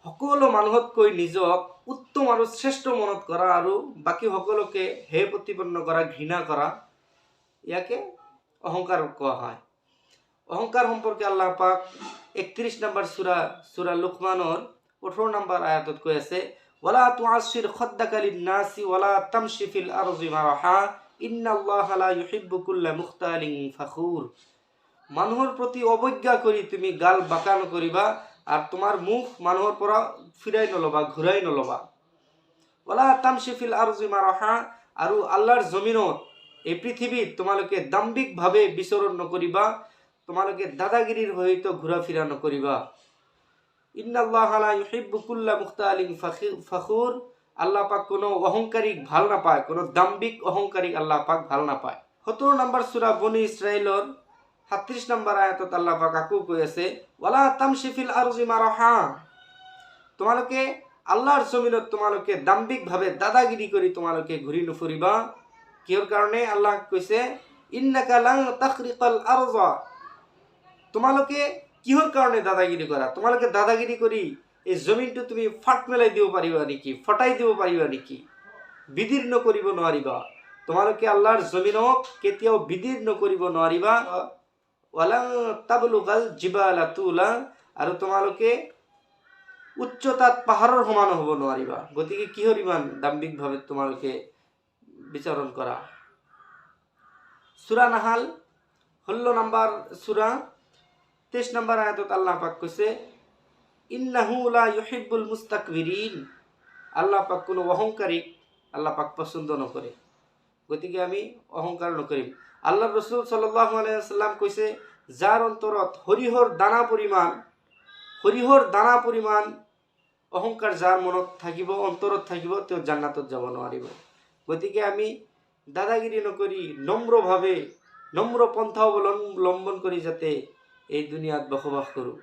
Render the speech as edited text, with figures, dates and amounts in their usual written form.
সকলো মানুহতকৈ নিজক উত্তম আৰু শ্ৰেষ্ঠ মনত কৰা আৰু বাকী সকলোকে হে প্ৰতিপন্ন কৰা, ঘৃণা কৰা, ইয়াকে অহংকাৰ কোৱা হয়। অহংকাৰ সম্পৰ্কে আল্লাহ পাক 31 নম্বৰ সূরা লুকমানৰ 18 নম্বৰ আয়াতত কৈ আছে, ওয়ালা তুআশির খাদ্দাকা লিন-নাসি ওয়ালা তামশি ফিল আরজি মারহা ইন্নাল্লাহা লা ইউহিব্বু কুল্লা মুখতালিন ফাখুর। মানুহৰ প্ৰতি অৱজ্ঞা কৰি তুমি গাল বাঁকা নকৰিবা আৰু তোমাৰ মুখ মানুহৰ পৰা ফিৰাই নলবা, ঘূৰাই নলবা। ওয়ালা তামশি ফিল আরজি মারহা, আৰু আল্লাহৰ জমিনত এই পৃথিৱীত তোমালোকে দাম্ভিকভাৱে বিচৰণ নকৰিবা, তোমালোকে দাদাগিৰিৰ সহিত ঘূৰা ফিৰা নকৰিবা। ইন্নাল্লাহা লা ইউহিব্বু কুল্লা মুখতালিন ফাখুর, আল্লাহ পাক কোনো অহংকারিক ভাল নাপায়, কোনো দাম্ভিক অহংকারিক আল্লাহ পাক ভাল নাপায়। 17 নম্বৰ সূরা বনি ইসরাইলৰ 37 নম্বৰ আয়াতত আল্লাহ পাক আকৌ কৈ আছে, ওয়ালা তামশি ফিল আরজি মারহা, তোমালোকে আল্লাহৰ জমিনত তোমালোকে দাম্ভিকভাৱে দাদাগিৰি কৰি তোমালোকে ঘূৰি নুফুৰিবা। কিহৰ কাৰণে আল্লাহ কৈছে, ইন্নাকা লান তাখরিকাল আরজা, তোমালোকে কিহৰ কাৰণে দাদাগিৰি কৰা? তোমালোকে দাদাগিৰি কৰি এই জমিনটো তুমি ফাট মেলাই দিব পাৰিবা নেকি? ফটাই দিব পাৰিবা নেকি? বিদীৰ্ণ কৰিব নোৱাৰিবা। তোমালোকে আল্লাহৰ জমিনক কেতিয়াও বিদীৰ্ণ কৰিব নোৱাৰিবা। ওয়ালা তাবলুগাল জিবালা তুলা, আৰু তোমালোকে উচ্চতাত পাহাৰৰ সমান হ'ব নোৱাৰিবা। গতিকে কিহৰ ইমান দাম্ভিকভাৱে তোমালোকে বিচৰণ কৰা? সূরা নাহাল 16 নম্বৰ সূরা 23 নম্বৰ আয়াতত আল্লাহ পাক কৈছে, ইন্নাহু লা ইউহিব্বুল মুস্তাকবিরিন, আল্লাহ পাক কোনো অহংকারিক আল্লাহ পাক পছন্দ নকৰে। গতিকে আমি অহংকাৰ নকৰিম। আল্লাহ রসুল সাল্লাল্লাহু আলাইহি ওয়াসাল্লাম কৈছে, যাৰ অন্তৰত হৰিহৰ দানা পৰিমাণ অহংকাৰ যাৰ মনত থাকিব, অন্তৰত থাকিব, তেওঁ জান্নাতত যাব নোৱাৰিব। গতিকে আমি দাদাগিৰি নকৰি নম্ৰভাৱে, নম্ৰ পন্থা অৱলম্বন কৰি যাতে এই দুনিয়াত বসবাস কৰোঁ।